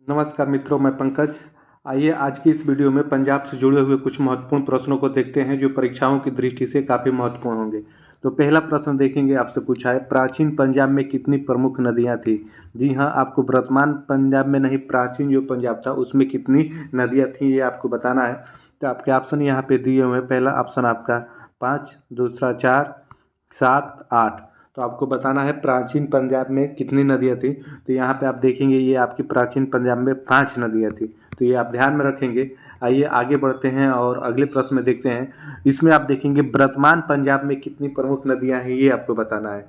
नमस्कार मित्रों, मैं पंकज। आइए आज की इस वीडियो में पंजाब से जुड़े हुए कुछ महत्वपूर्ण प्रश्नों को देखते हैं जो परीक्षाओं की दृष्टि से काफ़ी महत्वपूर्ण होंगे। तो पहला प्रश्न देखेंगे, आपसे पूछा है प्राचीन पंजाब में कितनी प्रमुख नदियां थी। जी हाँ, आपको वर्तमान पंजाब में नहीं, प्राचीन जो पंजाब था उसमें कितनी नदियां थी ये आपको बताना है। तो आपके ऑप्शन यहाँ पे दिए हुए हैं। पहला ऑप्शन आपका 5, दूसरा 4, 7, 8। तो आपको बताना है प्राचीन पंजाब में कितनी नदियाँ थी। तो यहाँ पे आप देखेंगे ये आपकी प्राचीन पंजाब में 5 नदियाँ थी। तो ये आप ध्यान में रखेंगे। आइए आगे बढ़ते हैं और अगले प्रश्न में देखते हैं। इसमें आप देखेंगे वर्तमान पंजाब में कितनी प्रमुख नदियाँ हैं ये आपको बताना है।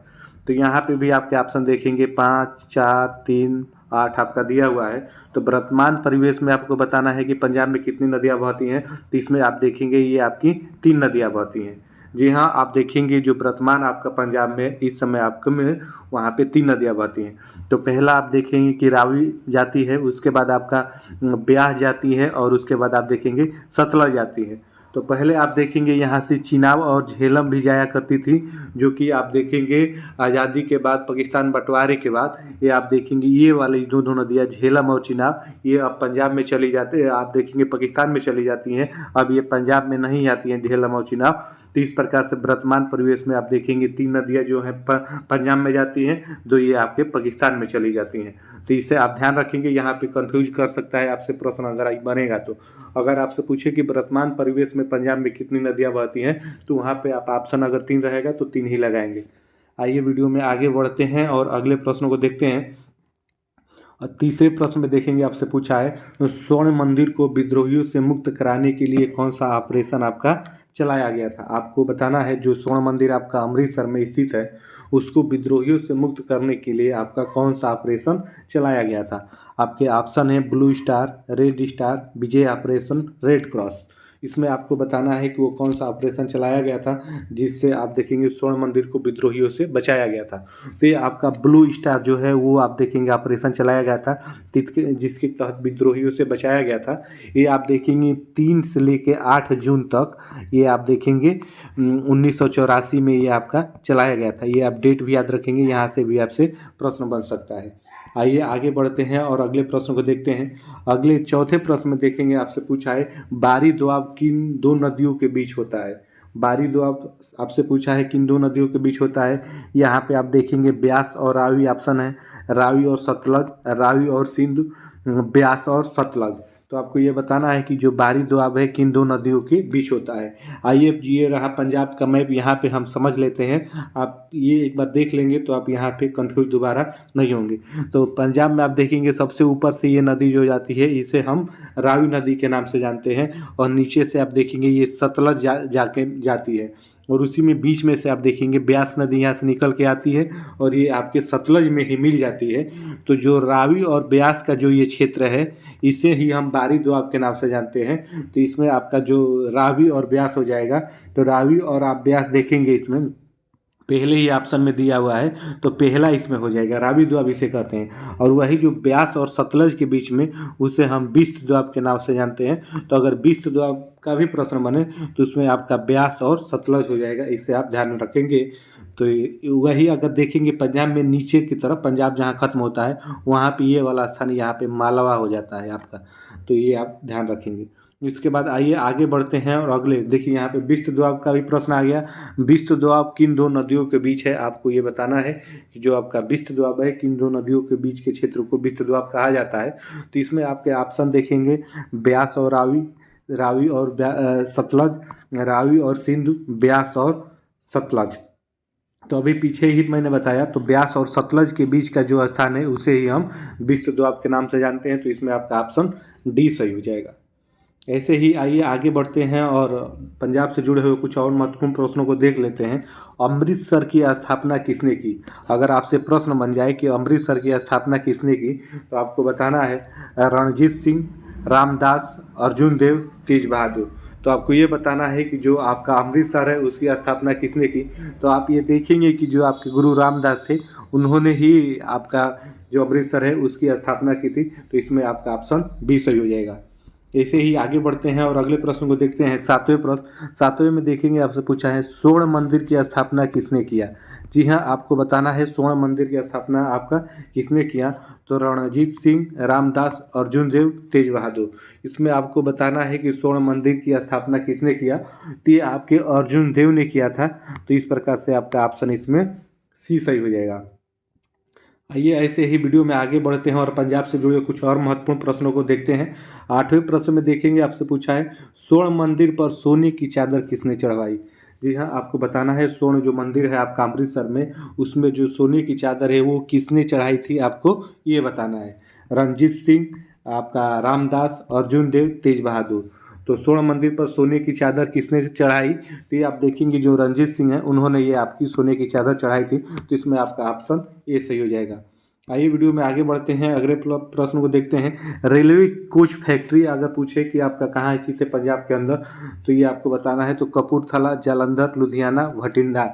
तो यहाँ पे भी आपके ऑप्शन देखेंगे 5, 4, 3, 8 आपका दिया हुआ है। तो वर्तमान परिवेश में आपको बताना है कि पंजाब में कितनी नदियाँ बहती हैं। तो इसमें आप देखेंगे ये आपकी 3 नदियाँ बहती हैं। जी हाँ, आप देखेंगे जो वर्तमान आपका पंजाब में इस समय आपके में वहाँ पे 3 नदियाँ बहती हैं। तो पहला आप देखेंगे कि रावी जाती है, उसके बाद आपका ब्यास जाती है और उसके बाद आप देखेंगे सतलज जाती है। तो पहले आप देखेंगे यहाँ से चिनाब और झेलम भी जाया करती थी, जो कि आप देखेंगे आज़ादी के बाद, पाकिस्तान बंटवारे के बाद ये आप देखेंगे ये वाली दो नदियाँ झेलम और चिनाब ये अब पंजाब में चली जाती है, आप देखेंगे पाकिस्तान में चली जाती हैं। अब ये पंजाब में नहीं आती हैं झेलम और चिनाब। तो इस प्रकार से वर्तमान परिवेश में आप देखेंगे 3 नदियाँ जो हैं पंजाब में जाती हैं, जो ये आपके पाकिस्तान में चली जाती हैं। तो इसे आप ध्यान रखेंगे, यहाँ पे कंफ्यूज कर सकता है आपसे प्रश्न अगर बनेगा। तो अगर आपसे पूछे कि वर्तमान परिवेश में पंजाब में कितनी नदियाँ बहती हैं, तो वहाँ पे आप ऑप्शन अगर 3 रहेगा तो 3 ही लगाएंगे। आइए वीडियो में आगे बढ़ते हैं और अगले प्रश्नों को देखते हैं। और तीसरे प्रश्न में देखेंगे, आपसे पूछा है स्वर्ण मंदिर को विद्रोहियों से मुक्त कराने के लिए कौन सा ऑपरेशन आपका चलाया गया था। आपको बताना है जो स्वर्ण मंदिर आपका अमृतसर में स्थित है उसको विद्रोहियों से मुक्त करने के लिए आपका कौन सा ऑपरेशन चलाया गया था। आपके ऑप्शन है ब्लू स्टार, रेड स्टार, विजय ऑपरेशन, रेड क्रॉस। इसमें आपको बताना है कि वो कौन सा ऑपरेशन चलाया गया था जिससे आप देखेंगे स्वर्ण मंदिर को विद्रोहियों से बचाया गया था। तो ये आपका ब्लू स्टार जो है वो आप देखेंगे ऑपरेशन चलाया गया था जिसके तहत विद्रोहियों से बचाया गया था। ये आप देखेंगे 3 से लेकर 8 जून तक ये आप देखेंगे 1984 में ये आपका चलाया गया था। ये आप डेट भी याद रखेंगे, यहाँ से भी आपसे प्रश्न बन सकता है। आइए आगे बढ़ते हैं और अगले प्रश्न को देखते हैं। अगले चौथे प्रश्न में देखेंगे, आपसे पूछा है बारी दोआब किन 2 नदियों के बीच होता है। बारी दोआब आपसे पूछा है किन 2 नदियों के बीच होता है। यहाँ पे आप देखेंगे ब्यास और रावी ऑप्शन है, रावी और सतलज, रावी और सिंधु, ब्यास और सतलज। तो आपको ये बताना है कि जो बारी दोआब है किन 2 नदियों के बीच होता है। आइए ये रहा पंजाब का मैप, यहाँ पे हम समझ लेते हैं। आप ये एक बार देख लेंगे तो आप यहाँ पे कंफ्यूज दोबारा नहीं होंगे। तो पंजाब में आप देखेंगे सबसे ऊपर से ये नदी जो जाती है इसे हम रावी नदी के नाम से जानते हैं, और नीचे से आप देखेंगे ये सतलज जाके जाती है, और उसी में बीच में से आप देखेंगे ब्यास नदी यहाँ से निकल के आती है और ये आपके सतलज में ही मिल जाती है। तो जो रावी और ब्यास का जो ये क्षेत्र है इसे ही हम बारी दोआब के नाम से जानते हैं। तो इसमें आपका जो रावी और ब्यास हो जाएगा। तो रावी और आप ब्यास देखेंगे इसमें पहले ही ऑप्शन में दिया हुआ है, तो पहला इसमें हो जाएगा, रावी दोआब इसे कहते हैं। और वही जो ब्यास और सतलज के बीच में उसे हम बिस्त दोआब के नाम से जानते हैं। तो अगर बिस्त दोआब का भी प्रश्न बने तो उसमें आपका ब्यास और सतलज हो जाएगा, इसे आप ध्यान में रखेंगे। तो वही अगर देखेंगे पंजाब में नीचे की तरफ, पंजाब जहाँ खत्म होता है वहाँ पे ये वाला स्थान यहाँ पे मालवा हो जाता है आपका। तो ये आप ध्यान रखेंगे। इसके बाद आइए आगे बढ़ते हैं और अगले देखिए यहाँ पे बिस्त दोआब का भी प्रश्न आ गया। बिस्त दोआब किन 2 नदियों के बीच है, आपको ये बताना है कि जो आपका बिस्त दोआब है किन 2 नदियों के बीच के क्षेत्र को बिस्त दोआब कहा जाता है। तो इसमें आपके ऑप्शन देखेंगे ब्यास और रावी, रावी और सतलज, रावी और सिंधु, ब्यास और सतलज। तो अभी पीछे ही मैंने बताया, तो ब्यास और सतलज के बीच का जो स्थान है उसे ही हम बिस्त दोआब के नाम से जानते हैं। तो इसमें आपका ऑप्शन डी सही हो जाएगा। ऐसे ही आइए आगे बढ़ते हैं और पंजाब से जुड़े हुए कुछ और महत्वपूर्ण प्रश्नों को देख लेते हैं। अमृतसर की स्थापना किसने की। अगर आपसे प्रश्न बन जाए कि अमृतसर की स्थापना किसने की, तो आपको बताना है रणजीत सिंह, रामदास, अर्जुन देव, तेज बहादुर। तो आपको ये बताना है कि जो आपका अमृतसर है उसकी स्थापना किसने की। तो आप ये देखेंगे कि जो आपके गुरु रामदास थे उन्होंने ही आपका जो अमृतसर है उसकी स्थापना की थी। तो इसमें आपका ऑप्शन बी सही हो जाएगा। ऐसे ही आगे बढ़ते हैं और अगले प्रश्न को देखते हैं। 7वें प्रश्न, 7वें में देखेंगे आपसे पूछा है स्वर्ण मंदिर की स्थापना किसने किया। जी हाँ, आपको बताना है स्वर्ण मंदिर की स्थापना आपका किसने किया, तो रणजीत सिंह, रामदास, अर्जुन देव, तेज बहादुर। इसमें आपको बताना है कि स्वर्ण मंदिर की स्थापना किसने किया, तो ये आपके अर्जुन देव ने किया था। तो इस प्रकार से आपका ऑप्शन इसमें सी सही हो जाएगा। आइए ऐसे ही वीडियो में आगे बढ़ते हैं और पंजाब से जुड़े कुछ और महत्वपूर्ण प्रश्नों को देखते हैं। 8वें प्रश्न में देखेंगे, आपसे पूछा है स्वर्ण मंदिर पर सोने की चादर किसने चढ़वाई। जी हाँ, आपको बताना है स्वर्ण जो मंदिर है आपका अमृतसर में, उसमें जो सोने की चादर है वो किसने चढ़ाई थी, आपको ये बताना है। रंजीत सिंह, आपका रामदास, अर्जुन देव, तेज बहादुर। तो स्वर्ण मंदिर पर सोने की चादर किसने चढ़ाई, तो ये आप देखेंगे जो रंजीत सिंह हैं उन्होंने ये आपकी सोने की चादर चढ़ाई थी। तो इसमें आपका ऑप्शन ए सही हो जाएगा। आइए वीडियो में आगे बढ़ते हैं, अगले प्रश्न को देखते हैं। रेलवे कोच फैक्ट्री अगर पूछे कि आपका कहाँ स्थित है पंजाब के अंदर, तो ये आपको बताना है तो कपूरथला, जालंधर, लुधियाना, भटिंडा।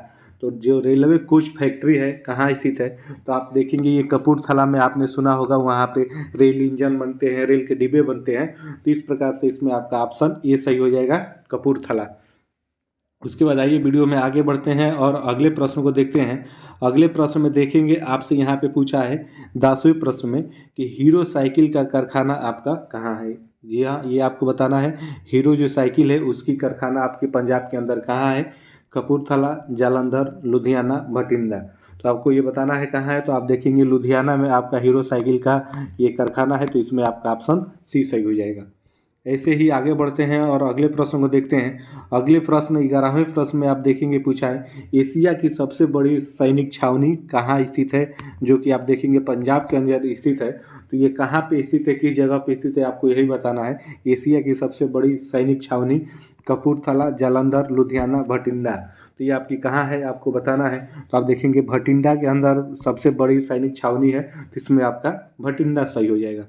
तो जो रेलवे कोच फैक्ट्री है कहाँ स्थित है, तो आप देखेंगे ये कपूरथला में, आपने सुना होगा वहाँ पे रेल इंजन बनते हैं, रेल के डिब्बे बनते हैं। तो इस प्रकार से इसमें आपका ऑप्शन ये सही हो जाएगा, कपूरथला। उसके बाद आइए वीडियो में आगे बढ़ते हैं और अगले प्रश्न को देखते हैं। अगले प्रश्न में देखेंगे, आपसे यहाँ पे पूछा है 10वें प्रश्न में कि हीरो साइकिल का कारखाना आपका कहाँ है। जी हाँ, ये आपको बताना है हीरो जो साइकिल है उसकी कारखाना आपके पंजाब के अंदर कहाँ है, कपूरथला, जालंधर, लुधियाना, भटिंडा। तो आपको ये बताना है कहाँ है, तो आप देखेंगे लुधियाना में आपका हीरो साइकिल का ये कारखाना है। तो इसमें आपका ऑप्शन सी सही हो जाएगा। ऐसे ही आगे बढ़ते हैं और अगले प्रश्न को देखते हैं। अगले प्रश्न 11वें प्रश्न में आप देखेंगे पूछा है एशिया की सबसे बड़ी सैनिक छावनी कहाँ स्थित है, जो कि आप देखेंगे पंजाब के अंदर स्थित है। तो ये कहाँ पे स्थित है, किस जगह पे स्थित है, आपको यही बताना है। एशिया की सबसे बड़ी सैनिक छावनी कपूरथला, जालंधर, लुधियाना, भटिंडा। तो ये आपकी कहाँ है, आपको बताना है। तो आप देखेंगे भटिंडा के अंदर सबसे बड़ी सैनिक छावनी है। तो इसमें आपका भटिंडा सही हो जाएगा।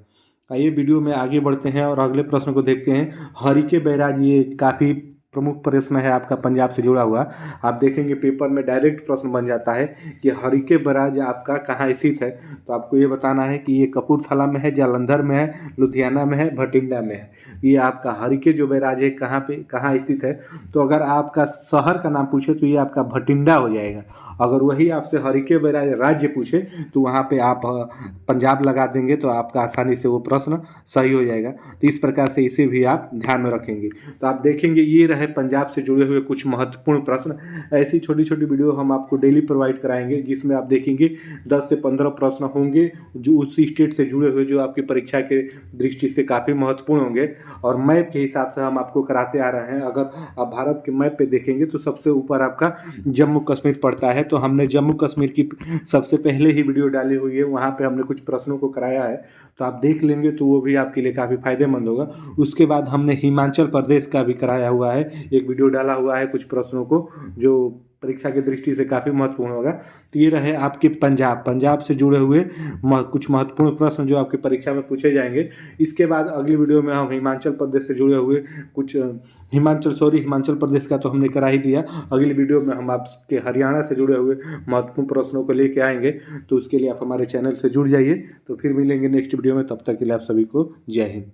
आइए वीडियो में आगे बढ़ते हैं और अगले प्रश्न को देखते हैं। हरिके बैराज, ये काफ़ी प्रमुख प्रश्न है आपका पंजाब से जुड़ा हुआ। आप देखेंगे पेपर में डायरेक्ट प्रश्न बन जाता है कि हरिके बैराज आपका कहाँ स्थित है। तो आपको ये बताना है कि ये कपूरथला में है, जालंधर में है, लुधियाना में है, भटिंडा में है। ये आपका हरिके जो बैराज है कहाँ पे कहाँ स्थित है, तो अगर आपका शहर का नाम पूछे तो ये आपका भटिंडा हो जाएगा। अगर वही आपसे हरिके बैराज राज्य पूछे तो वहाँ पे आप पंजाब लगा देंगे, तो आपका आसानी से वो प्रश्न सही हो जाएगा। तो इस प्रकार से इसे भी आप ध्यान में रखेंगे। तो आप देखेंगे ये रहे पंजाब से जुड़े हुए कुछ महत्वपूर्ण प्रश्न। ऐसी छोटी छोटी वीडियो हम आपको डेली प्रोवाइड कराएंगे, जिसमें आप देखेंगे 10 से 15 प्रश्न होंगे जो उस स्टेट से जुड़े हुए, जो आपकी परीक्षा के दृष्टि से काफ़ी महत्वपूर्ण होंगे। और मैप के हिसाब से हम आपको कराते आ रहे हैं। अगर आप भारत के मैप पे देखेंगे तो सबसे ऊपर आपका जम्मू कश्मीर पड़ता है। तो हमने जम्मू कश्मीर की सबसे पहले ही वीडियो डाली हुई है, वहाँ पे हमने कुछ प्रश्नों को कराया है। तो आप देख लेंगे तो वो भी आपके लिए काफ़ी फायदेमंद होगा। उसके बाद हमने हिमाचल प्रदेश का भी कराया हुआ है, एक वीडियो डाला हुआ है कुछ प्रश्नों को जो परीक्षा की दृष्टि से काफ़ी महत्वपूर्ण होगा। तो ये रहे आपके पंजाब से जुड़े हुए कुछ महत्वपूर्ण प्रश्न जो आपकी परीक्षा में पूछे जाएंगे। इसके बाद अगली वीडियो में हम हिमाचल प्रदेश से जुड़े हुए कुछ हिमाचल प्रदेश का तो हमने करा ही दिया। अगली वीडियो में हम आपके हरियाणा से जुड़े हुए महत्वपूर्ण प्रश्नों को लेके आएंगे। तो उसके लिए आप हमारे चैनल से जुड़ जाइए। तो फिर मिलेंगे नेक्स्ट वीडियो में, तब तक के लिए आप सभी को जय हिंद।